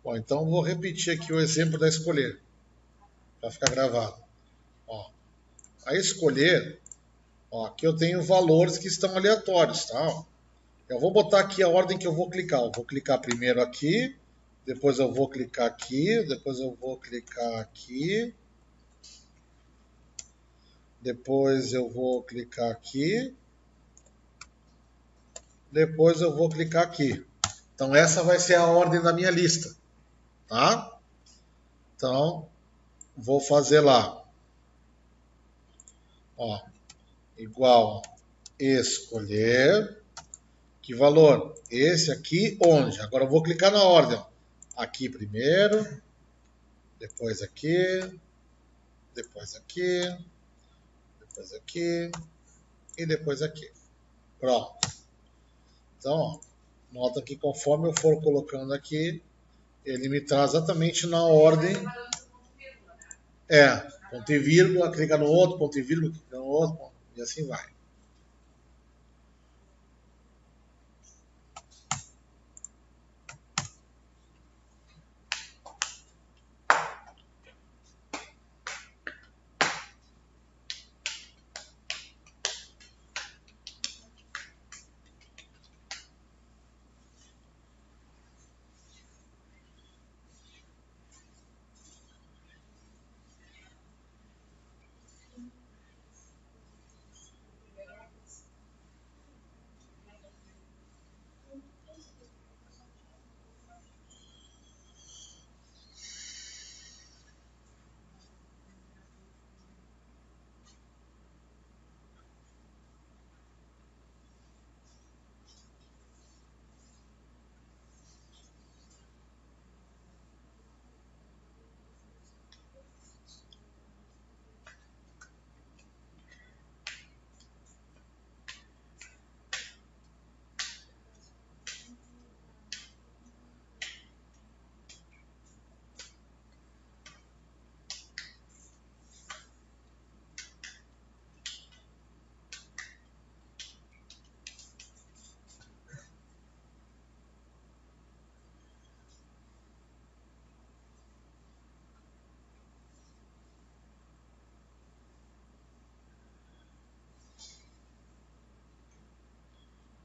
Bom, então vou repetir aqui o exemplo da escolher, para ficar gravado. Ó, a escolher, ó, aqui eu tenho valores que estão aleatórios, tá? Eu vou botar aqui a ordem que eu vou clicar. Eu vou clicar primeiro aqui, depois eu vou clicar aqui, depois eu vou clicar aqui, depois eu vou clicar aqui, depois eu vou clicar aqui. Então essa vai ser a ordem da minha lista, tá? Então vou fazer lá, ó, igual escolher, que valor? Esse aqui, onde? Agora eu vou clicar na ordem, ó. Aqui primeiro, depois aqui, depois aqui, depois aqui e depois aqui. Pronto. Então, ó, nota que conforme eu for colocando aqui, ele me traz exatamente na ordem. É, ponto e vírgula, clica no outro, ponto e vírgula, clica no outro, e assim vai.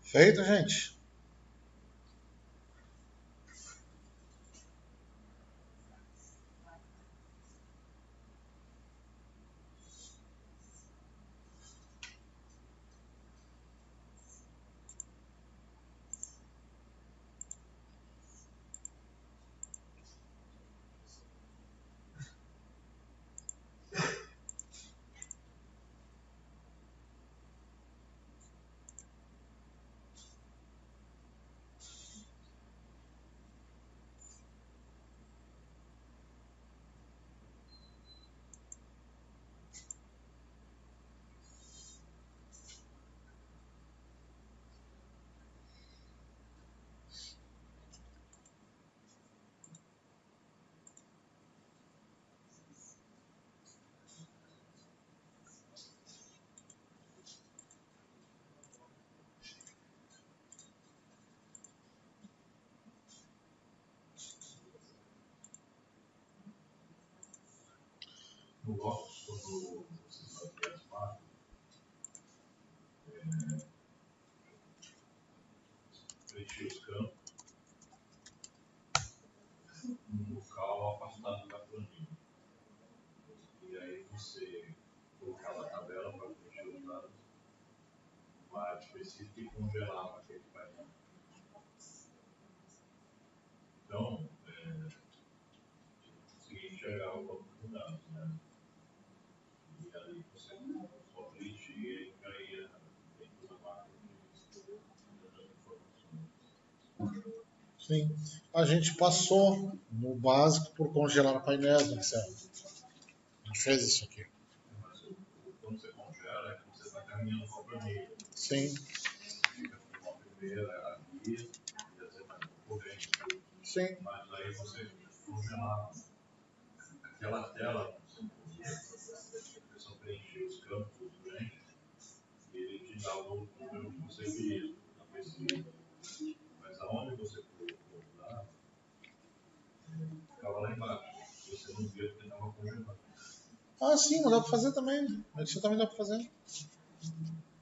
Feito, gente? No Office, quando você fazia as máquinas, preenchia os campos num local afastado da planilha. E aí você colocava a tabela para preencher os dados, uma área específica e congelava aquele painel. Então, conseguia enxergar o banco de dados, né? E ali você só preenchia e caía dentro da máquina de informações. Sim. A gente passou no básico por congelar painéis no Excel. A gente fez isso aqui. Mas quando você congela, é que você está caminhando com a planilha. Sim. Fica com a primeira ali, e você está corrente. Sim. Mas aí você congelar aquela tela, você só preencher os campos grandes e ele te dá o número que você queria na pesquisa. Mas aonde você colocou o dado, Ah, sim, mas dá para fazer também. Isso também dá para fazer.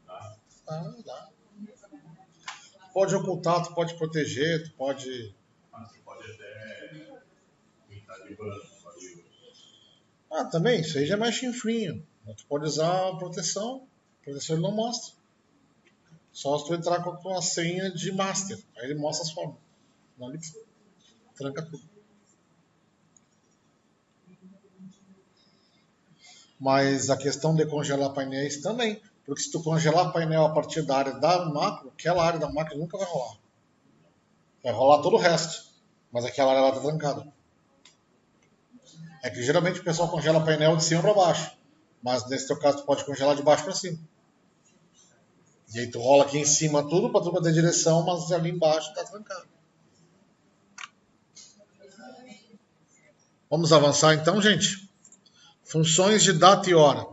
Tá? Dá. Pode ocultar, tu pode proteger, tu pode... Você pode até pintar de branco. Ah, também, isso aí já é mais chinfrinho. Tu pode usar a proteção. A proteção ele não mostra. Só se tu entrar com a senha de master. Aí ele mostra as formas. Não, ele tranca tudo. Mas a questão de congelar painéis também. Porque se tu congelar painel a partir da área da macro, aquela área da macro nunca vai rolar. Vai rolar todo o resto. Mas aquela área lá está trancada. É que geralmente o pessoal congela painel de cima para baixo. Mas nesse teu caso tu pode congelar de baixo para cima. E aí tu rola aqui em cima tudo para tu ter direção, mas ali embaixo está trancado. Vamos avançar então, gente? Funções de data e hora.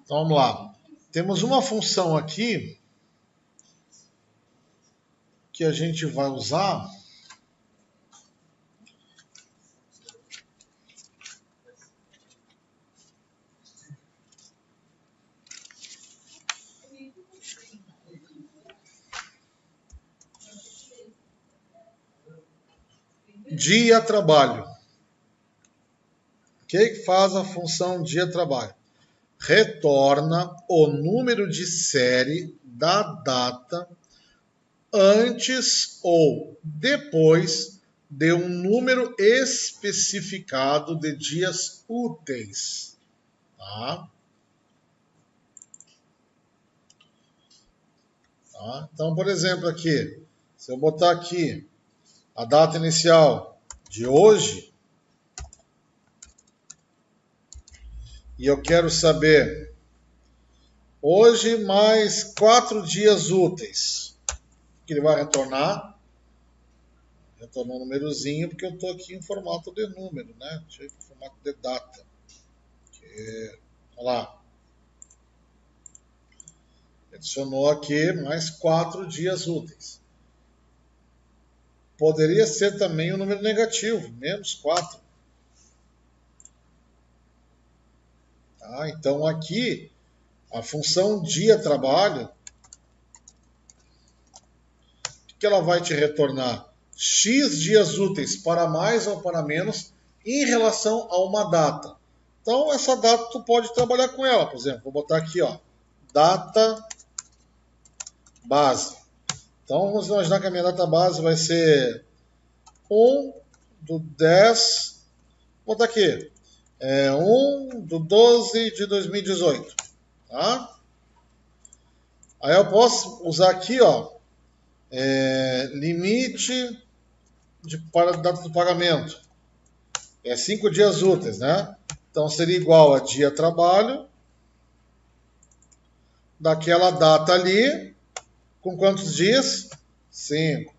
Então vamos lá. Temos uma função aqui que a gente vai usar. Dia trabalho. O que faz a função dia trabalho? Retorna o número de série da data antes ou depois de um número especificado de dias úteis. Tá? Então, por exemplo, aqui, se eu botar aqui a data inicial de hoje, e eu quero saber hoje mais 4 dias úteis, que ele vai retornar. Retornou um númerozinho, porque eu estou aqui em formato de número, né? Deixa eu ir para o formato de data. Olha lá. Adicionou aqui mais 4 dias úteis. Poderia ser também um número negativo, menos 4. Tá? Então aqui, a função dia-trabalho, o que ela vai te retornar? X dias úteis para mais ou para menos em relação a uma data. Então essa data tu pode trabalhar com ela. Por exemplo, vou botar aqui, ó, data base. Então vamos imaginar que a minha data base vai ser 1/10, vou botar aqui, 1/12 de 2018. Tá? Aí eu posso usar aqui, ó, limite para a data do pagamento. 5 dias úteis, né? Então seria igual a dia trabalho daquela data ali, com quantos dias? 5.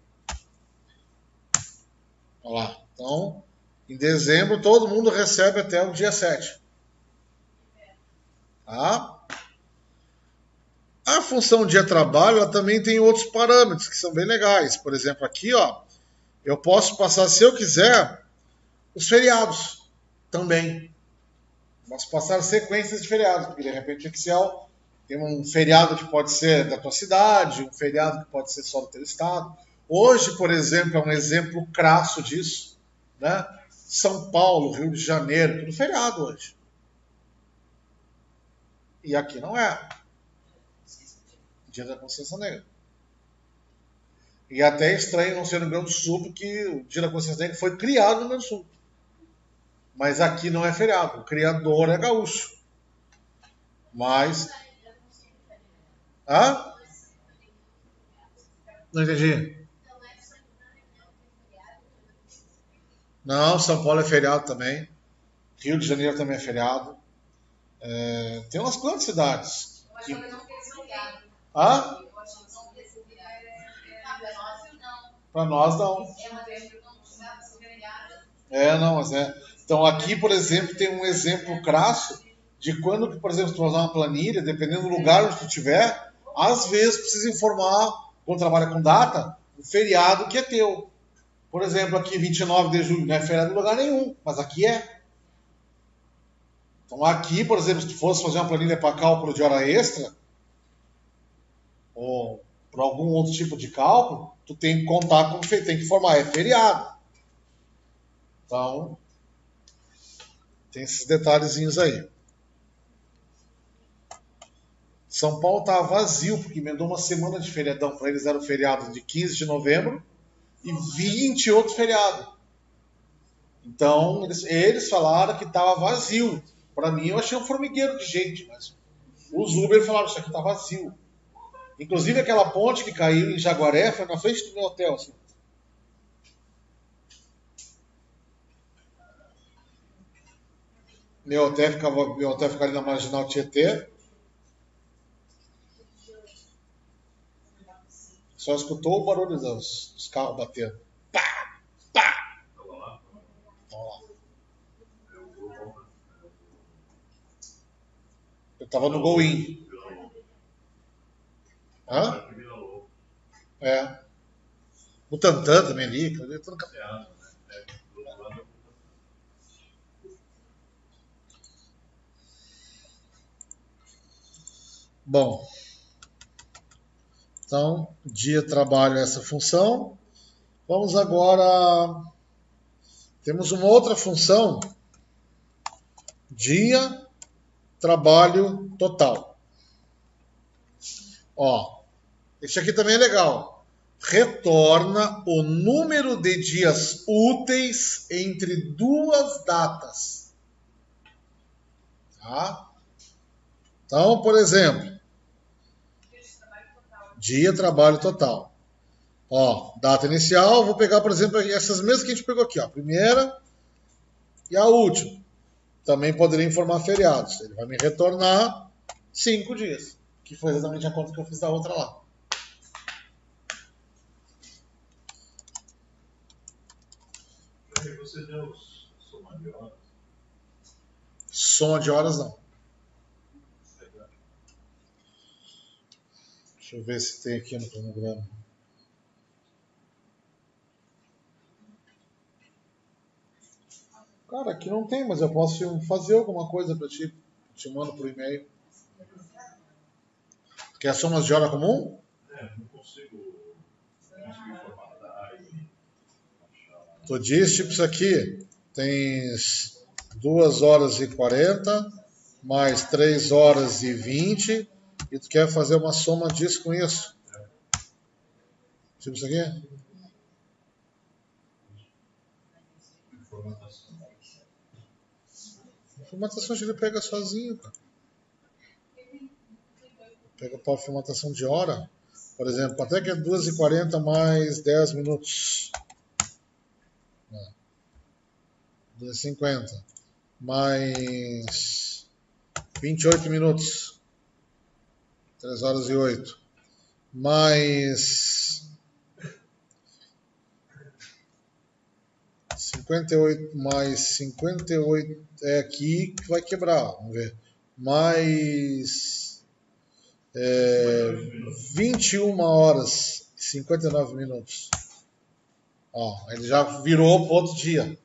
Olha lá. Então, em dezembro, todo mundo recebe até o dia 7. Tá? A função dia-trabalho ela também tem outros parâmetros que são bem legais. Por exemplo, aqui, ó, eu posso passar, se eu quiser, os feriados também. Posso passar sequências de feriados, porque de repente o Excel tem um feriado que pode ser da tua cidade, um feriado que pode ser só do teu estado. Hoje, por exemplo, é um exemplo crasso disso, né? São Paulo, Rio de Janeiro, tudo feriado hoje. E aqui não é. Dia da Consciência Negra. E até é estranho não ser no Rio Grande do Sul, porque o Dia da Consciência Negra foi criado no Rio Grande do Sul. Mas aqui não é feriado. O criador é gaúcho. Mas... Hã? Não entendi. Não, São Paulo é feriado também. Rio de Janeiro também é feriado. Tem umas quantas cidades. Que... Hã? Para nós não. Não, mas é. Então aqui, por exemplo, tem um exemplo crasso de quando, por exemplo, tu usar uma planilha, dependendo do lugar onde tu estiver, às vezes precisa informar, quando trabalha com data, o feriado que é teu. Por exemplo, aqui 29 de julho não é feriado em lugar nenhum, mas aqui é. Então aqui, por exemplo, se tu fosse fazer uma planilha para cálculo de hora extra, ou para algum outro tipo de cálculo, tu tem que contar como tem que informar, é feriado. Então, tem esses detalhezinhos aí. São Paulo estava vazio, porque emendou uma semana de feriadão. Para eles era o feriado de 15 de novembro e 20 outro feriado. Então, eles falaram que estava vazio. Para mim, eu achei um formigueiro de gente, mas os Uber falaram que isso aqui está vazio. Inclusive, aquela ponte que caiu em Jaguaré foi na frente do meu hotel. Assim. Meu hotel ficava ali na Marginal Tietê. Só escutou o barulho dos carros batendo. Pá! Pá! Eu tava no Go-In. Hã? É. O Tantan também ali. Tudo... Bom. Então, dia trabalho essa função. Vamos agora. Temos uma outra função. Dia trabalho total. Ó, esse aqui também é legal. Retorna o número de dias úteis entre duas datas. Tá? Então, por exemplo, dia trabalho total. Ó, data inicial, vou pegar, por exemplo, essas mesmas que a gente pegou aqui, ó. A primeira e a última. Também poderia informar feriados. Ele vai me retornar 5 dias, que foi exatamente a conta que eu fiz da outra lá. Você deu soma de horas? Soma de horas não. Deixa eu ver se tem aqui no cronograma. Cara, aqui não tem, mas eu posso fazer alguma coisa para ti. Te mando por e-mail. Quer somas de hora comum? Não consigo formatar e achar. Tu diz, tipo isso aqui, tens 2 horas e 40, mais 3 horas e 20, e tu quer fazer uma soma disso com isso. Tipo isso aqui? Formatação ele pega sozinho, cara. Pega para formatação de hora. Por exemplo, até que é 2h40 mais 10 minutos. 2h50 mais 28 minutos. 3 horas e 8. Mais 58 mais 58 é aqui que vai quebrar, vamos ver. Mais 21 horas e 59 minutos. Ó, ele já virou para outro dia.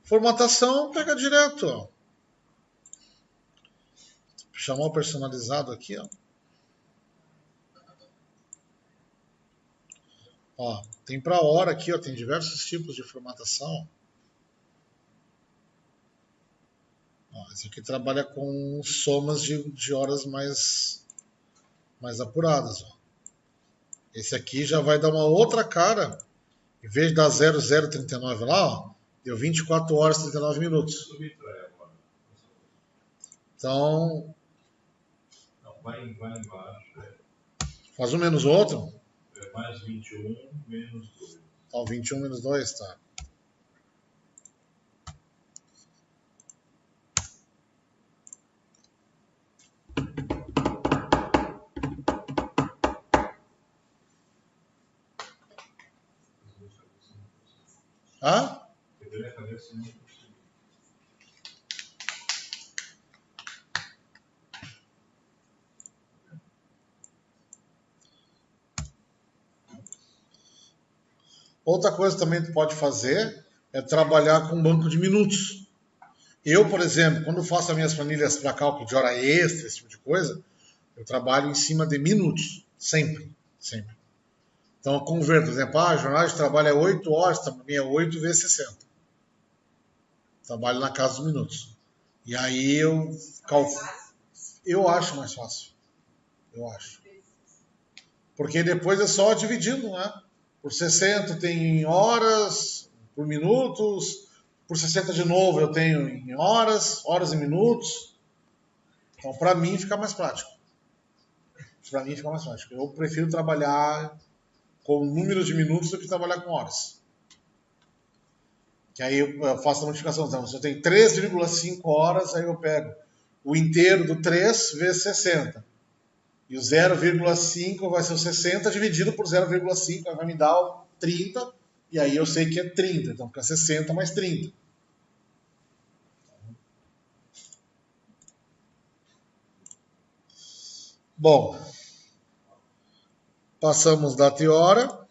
Formatação pega direto, ó. Chamar o personalizado aqui, ó. Ó, tem para hora aqui, ó, tem diversos tipos de formatação. Ó, esse aqui trabalha com somas de horas mais apuradas, ó. Esse aqui já vai dar uma outra cara. Em vez de dar 0039 lá, ó, deu 24 horas e 39 minutos. Então, vai embaixo. Faz um menos o outro? É mais 21 menos 2. Ó, 21 menos 2, tá. Hã? Quebrei a cabeça e não consegui. Outra coisa também que tu pode fazer é trabalhar com banco de minutos. Eu, por exemplo, quando faço as minhas planilhas para cálculo de hora extra, esse tipo de coisa, eu trabalho em cima de minutos. Sempre. Sempre. Então eu converto, por exemplo, a jornada de trabalho é 8 horas, para mim é 8 vezes 60. Trabalho na casa dos minutos. E aí eu acho mais fácil. Eu acho. Porque depois é só dividindo, né? Por 60 tem horas, por minutos, por 60 de novo eu tenho em horas, horas e minutos. Então, para mim, fica mais prático. Para mim, fica mais prático. Eu prefiro trabalhar com número de minutos do que trabalhar com horas. Que aí eu faço a multiplicação. Então, se eu tenho 3,5 horas, aí eu pego o inteiro do 3 vezes 60. E o 0,5 vai ser o 60 dividido por 0,5, vai me dar o 30. E aí eu sei que é 30. Então fica 60 mais 30. Bom, passamos data e hora.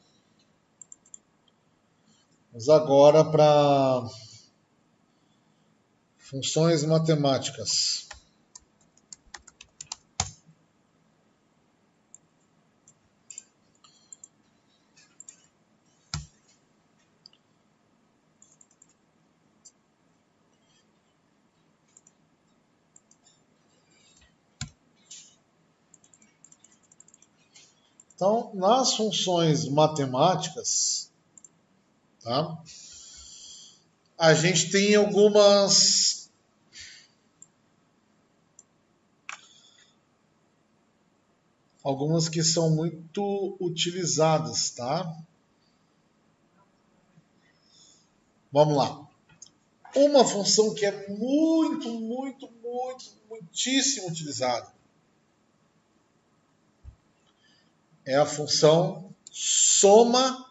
Vamos agora para funções matemáticas. Então, nas funções matemáticas, tá? A gente tem algumas que são muito utilizadas, tá? Vamos lá. Uma função que é muitíssimo utilizada é a função soma-ces.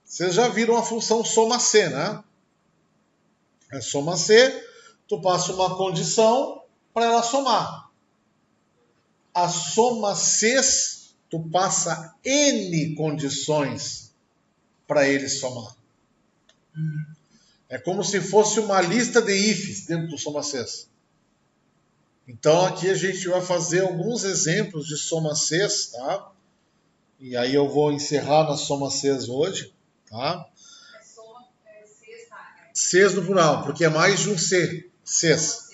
Vocês já viram a função soma-c, né? É soma-c, tu passa uma condição para ela somar. A soma-ces, tu passa N condições para ele somar. É como se fosse uma lista de ifs dentro do soma-ces. Então aqui a gente vai fazer alguns exemplos de soma-ces, tá? E aí eu vou encerrar na soma-ces hoje, tá? Cs no plural, porque é mais de um C, Cs,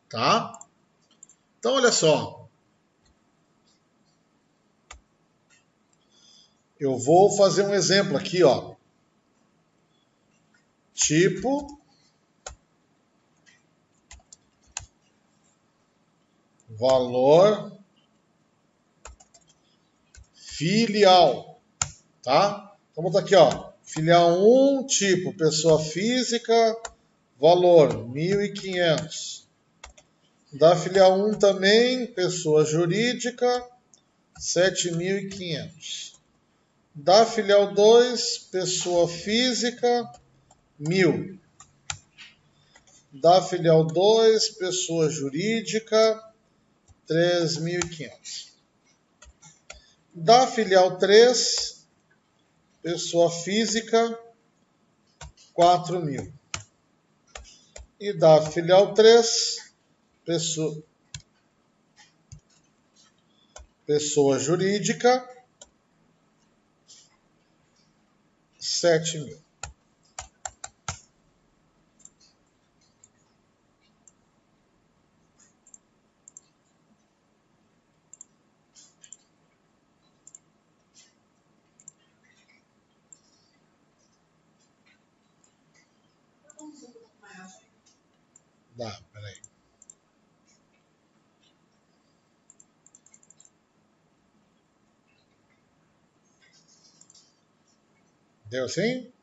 tá? Então olha só. Eu vou fazer um exemplo aqui, ó. Tipo valor filial, tá? Então vou botar aqui, ó. Filial 1, tipo pessoa física, valor 1.500. Da filial 1 também, pessoa jurídica, 7.500. Da filial 2, pessoa física, 1.000. Da filial 2, pessoa jurídica, 3.500. Da filial 3, pessoa física, 4.000. E da filial 3, pessoa jurídica, 7.000. Dá, peraí. Deu sim?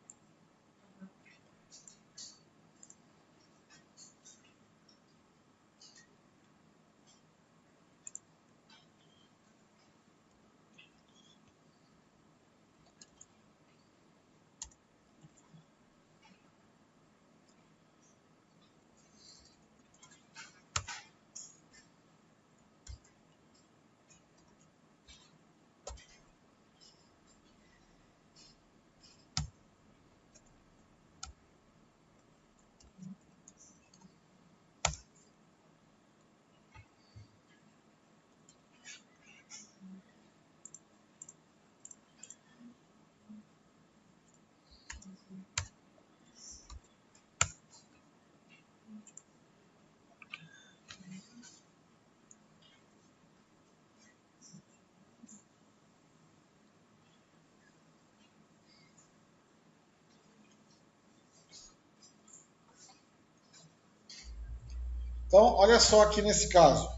Então, olha só aqui nesse caso.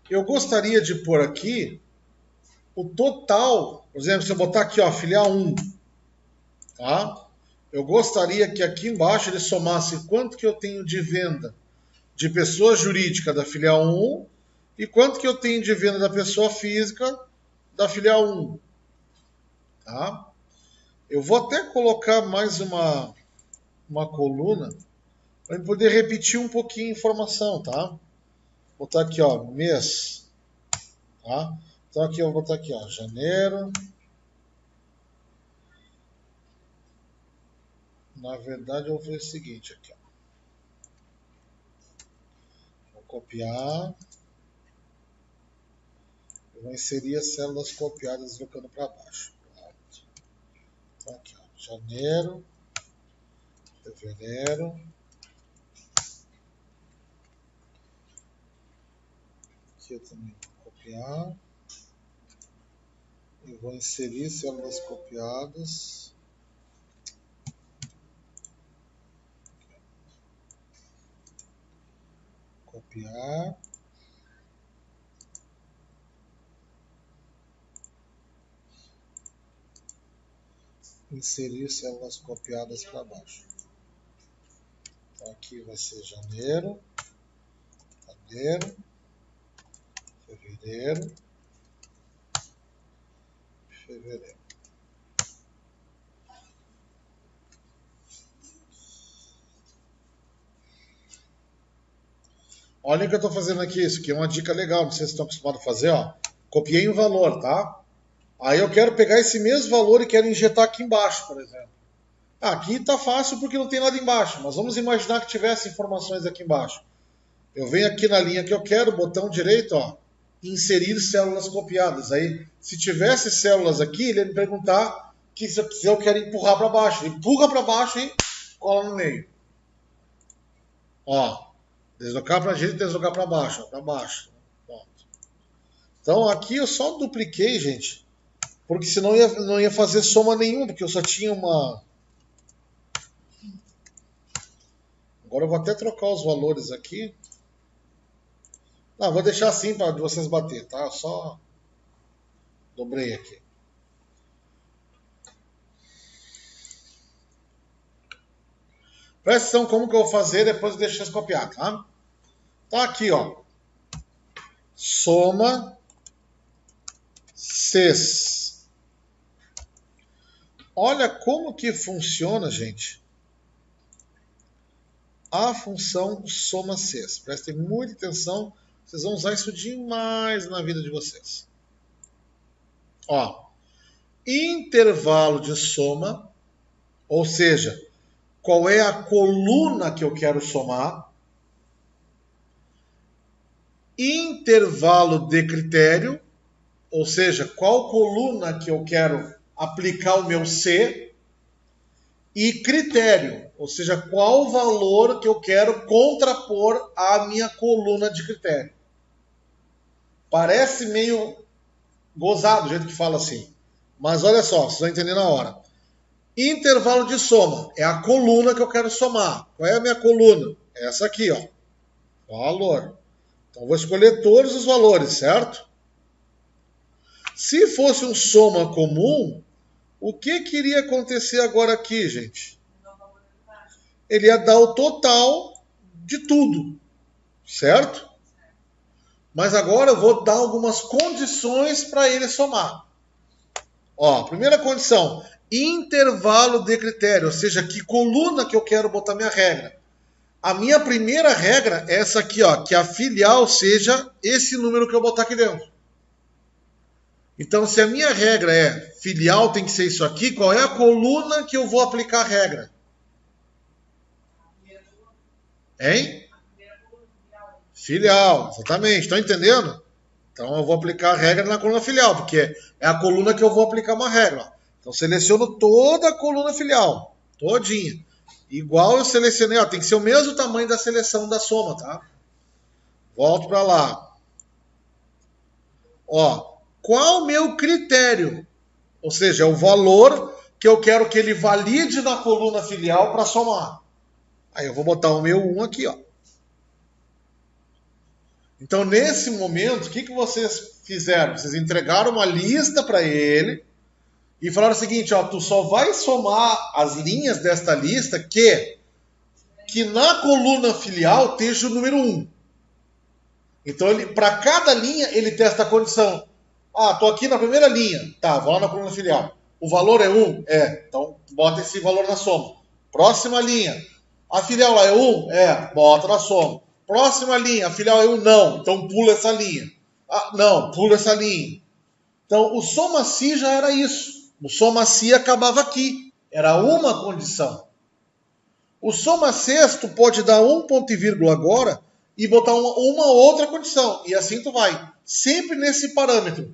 Eu gostaria de pôr aqui o total, por exemplo, se eu botar aqui, ó, filial 1, tá? Eu gostaria que aqui embaixo ele somasse quanto que eu tenho de venda de pessoa jurídica da filial 1 e quanto que eu tenho de venda da pessoa física da filial 1, tá? Eu vou até colocar mais uma coluna para poder repetir um pouquinho a informação, tá? Vou botar aqui, ó, mês, tá? Então aqui eu vou botar aqui, ó, janeiro. Na verdade eu vou fazer o seguinte aqui, ó. Vou copiar. Eu vou inserir as células copiadas deslocando para baixo. Pronto. Então aqui, ó, janeiro, fevereiro. Aqui eu também vou copiar. Eu vou inserir células copiadas. Copiar. Inserir células copiadas para baixo. Então aqui vai ser janeiro, fevereiro. Olha o que eu estou fazendo aqui, isso aqui é uma dica legal, não sei se vocês estão acostumados a fazer, ó. Copiei o valor, tá? Aí eu quero pegar esse mesmo valor e quero injetar aqui embaixo, por exemplo. Aqui está fácil porque não tem nada embaixo, mas vamos imaginar que tivesse informações aqui embaixo. Eu venho aqui na linha que eu quero, botão direito, ó, inserir células copiadas. Aí, se tivesse células aqui, ele ia me perguntar que se eu quero empurrar para baixo. Ele empurra para baixo e cola no meio. Ó, deslocar para a direita e deslocar para baixo, ó, para baixo. Pronto. Então aqui eu só dupliquei, gente, porque senão não ia fazer soma nenhuma, porque eu só tinha uma. Agora eu vou até trocar os valores aqui. Não, vou deixar assim para vocês bater, tá? Eu só dobrei aqui. Presta atenção como que eu vou fazer, depois eu deixo vocês copiar, tá? Tá aqui, ó. Soma CES. Olha como que funciona, gente, a função soma CES. Prestem muita atenção, vocês vão usar isso demais na vida de vocês. Ó, intervalo de soma, ou seja, qual é a coluna que eu quero somar, intervalo de critério, ou seja, qual coluna que eu quero aplicar o meu C, e critério, ou seja, qual valor que eu quero contrapor à minha coluna de critério. Parece meio gozado o jeito que fala assim, mas olha só, vocês vão entender na hora. Intervalo de soma é a coluna que eu quero somar. Qual é a minha coluna? Essa aqui, ó. Valor. Então, vou escolher todos os valores, certo? Se fosse um soma comum, o que iria acontecer agora aqui, gente? Ele ia dar o total de tudo, certo? Mas agora eu vou dar algumas condições para ele somar. Ó, primeira condição, intervalo de critério, ou seja, que coluna que eu quero botar minha regra. A minha primeira regra é essa aqui, ó, que a filial seja esse número que eu botar aqui dentro. Então, se a minha regra é filial tem que ser isso aqui, qual é a coluna que eu vou aplicar a regra? Hein? Filial, exatamente. Estão entendendo? Então, eu vou aplicar a regra na coluna filial, porque é a coluna que eu vou aplicar uma regra. Então, seleciono toda a coluna filial, todinha. Igual eu selecionei, ó, tem que ser o mesmo tamanho da seleção da soma, tá? Volto para lá. Ó, qual o meu critério? Ou seja, é o valor que eu quero que ele valide na coluna filial para somar. Aí eu vou botar o meu 1 aqui, ó. Então, nesse momento, o que vocês fizeram? Vocês entregaram uma lista para ele e falaram o seguinte, ó, tu só vai somar as linhas desta lista que na coluna filial esteja o número 1. Então, para cada linha, ele testa a condição. Ah, tô aqui na primeira linha. Tá, vou lá na coluna filial. O valor é 1? É. Então, bota esse valor na soma. Próxima linha. A filial lá é 1? É. Bota na soma. Próxima linha. A filial é 1? Não. Então, pula essa linha. Ah, não. Pula essa linha. Então, o soma-si já era isso. O soma-si acabava aqui. Era uma condição. O soma-sexto pode dar um ponto e vírgula agora e botar uma outra condição. E assim tu vai. Sempre nesse parâmetro.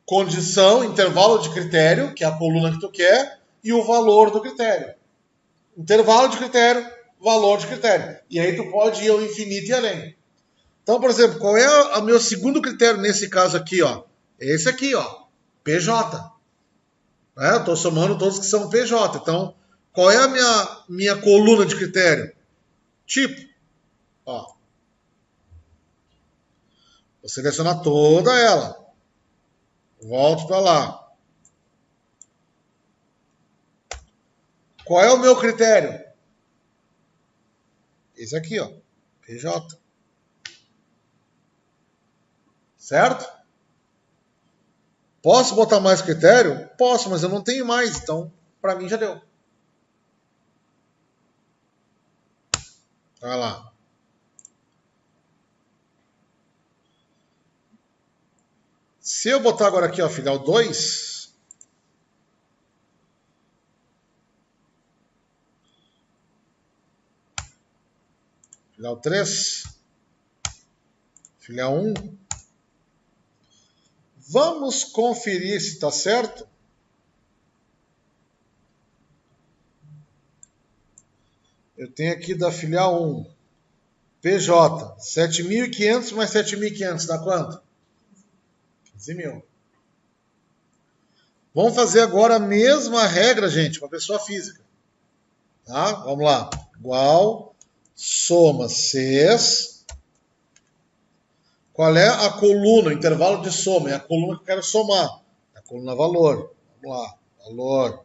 Condição, intervalo de critério, que é a coluna que tu quer, e o valor do critério. Intervalo de critério, valor de critério. E aí tu pode ir ao infinito e além. Então, por exemplo, qual é o meu segundo critério nesse caso aqui, ó? Esse aqui, ó. PJ. Eu estou somando todos que são PJ. Então, qual é a minha coluna de critério? Tipo. Ó. Vou selecionar toda ela. Volto para lá. Qual é o meu critério? Esse aqui, ó. PJ. Certo? Posso botar mais critério? Posso, mas eu não tenho mais. Então, para mim já deu. Vai lá. Se eu botar agora aqui, ó, filial 2, filial 3, filial 1, vamos conferir se está certo. Eu tenho aqui da filial 1, PJ, 7.500 mais 7.500, dá quanto? 15 mil. Vamos fazer agora a mesma regra, gente, para pessoa física. Tá? Vamos lá. Igual, soma CES. Qual é a coluna, o intervalo de soma? É a coluna que eu quero somar. É a coluna valor. Vamos lá. Valor.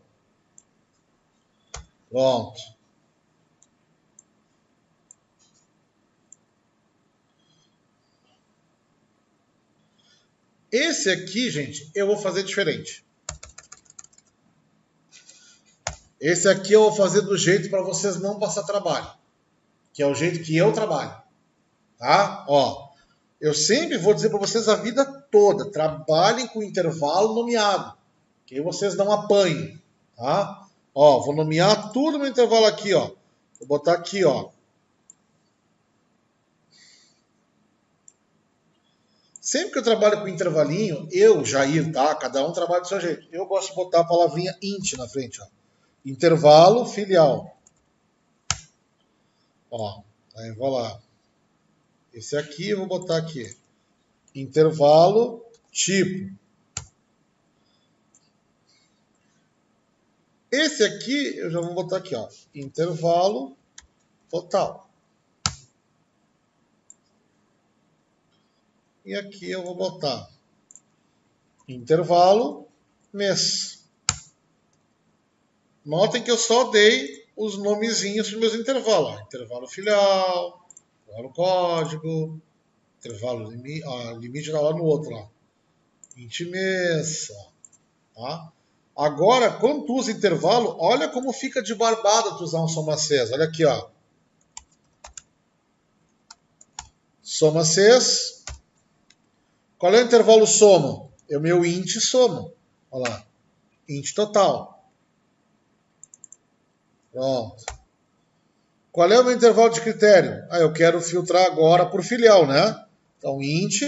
Pronto. Esse aqui, gente, eu vou fazer diferente. Esse aqui eu vou fazer do jeito para vocês não passar trabalho. Que é o jeito que eu trabalho. Tá? Ó, eu sempre vou dizer para vocês a vida toda, trabalhem com intervalo nomeado. Que aí vocês não apanhem. Tá? Ó, vou nomear tudo no intervalo aqui, ó. Vou botar aqui, ó. Sempre que eu trabalho com intervalinho, eu, Jair, tá? Cada um trabalha do seu jeito. Eu gosto de botar a palavrinha int na frente, ó. Intervalo filial. Ó, aí vou lá. Esse aqui eu vou botar aqui. Intervalo tipo. Esse aqui eu já vou botar aqui, ó. Intervalo total. E aqui eu vou botar intervalo mês. Notem que eu só dei os nomezinhos para os meus intervalos. Ó. Intervalo filial, intervalo código, intervalo limite, limite lá no outro lá. Int mês, tá? Agora, quando tu usa intervalo, olha como fica de barbada tu usar um soma 6. Olha aqui, ó. Soma 6. Qual é o intervalo soma? É o meu int soma. Olha lá. Int total. Pronto. Qual é o meu intervalo de critério? Ah, eu quero filtrar agora por filial, né? Então, int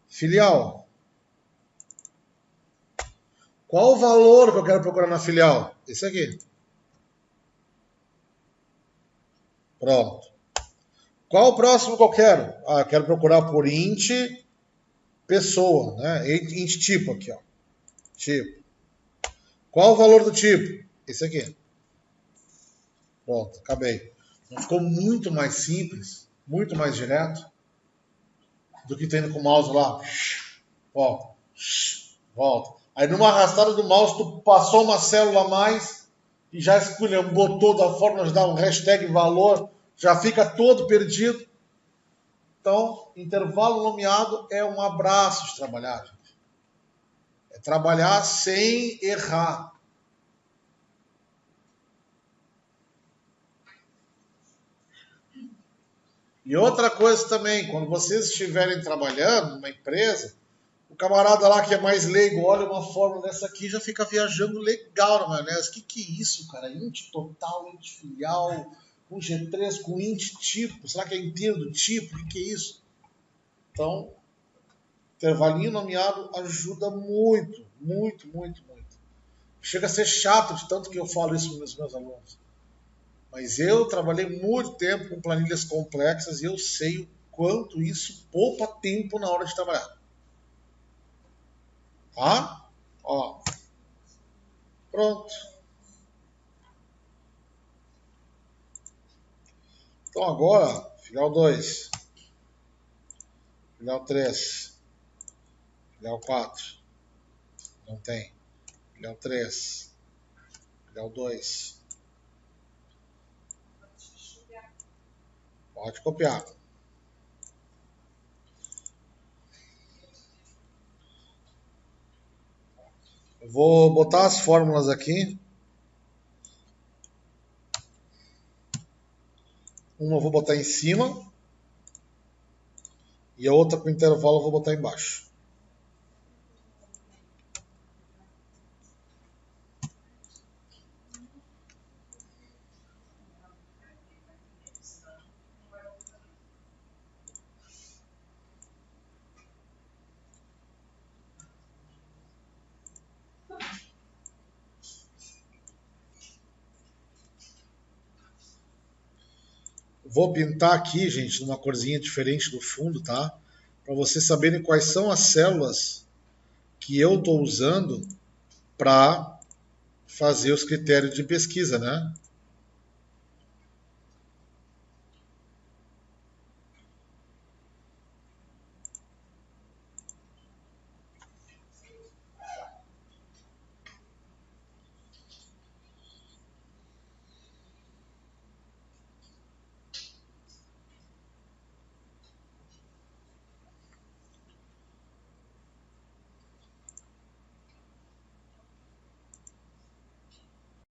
filial. Qual o valor que eu quero procurar na filial? Esse aqui. Pronto. Qual o próximo que eu quero? Ah, eu quero procurar por int pessoa, né? Int tipo aqui, ó. Tipo. Qual o valor do tipo? Esse aqui. Pronto, acabei. Ficou muito mais simples, muito mais direto. do que tendo com o mouse lá. Volta. Volta. Aí numa arrastada do mouse, tu passou uma célula a mais e já botou da forma de dar um hashtag valor, já fica todo perdido. Então, intervalo nomeado é um abraço de trabalhar, gente. É trabalhar sem errar. E outra coisa também, quando vocês estiverem trabalhando numa empresa, o camarada lá que é mais leigo olha uma fórmula dessa aqui e já fica viajando legal na maionese. Que é isso, cara? Int total, int filial, com G3, com int tipo. Será que é inteiro do tipo? O que é isso? Então, intervalinho nomeado ajuda muito, muito, muito, muito. Chega a ser chato de tanto que eu falo isso para os meus alunos. Mas eu trabalhei muito tempo com planilhas complexas e eu sei o quanto isso poupa tempo na hora de trabalhar. Tá? Ó. Pronto. Então agora, filial 2, filial 3, filial 4, não tem, filial 3, filial 2. Pode copiar. Eu vou botar as fórmulas aqui. Uma eu vou botar em cima e a outra com intervalo eu vou botar embaixo. Vou pintar aqui, gente, numa corzinha diferente do fundo, tá? Para vocês saberem quais são as células que eu estou usando para fazer os critérios de pesquisa, né?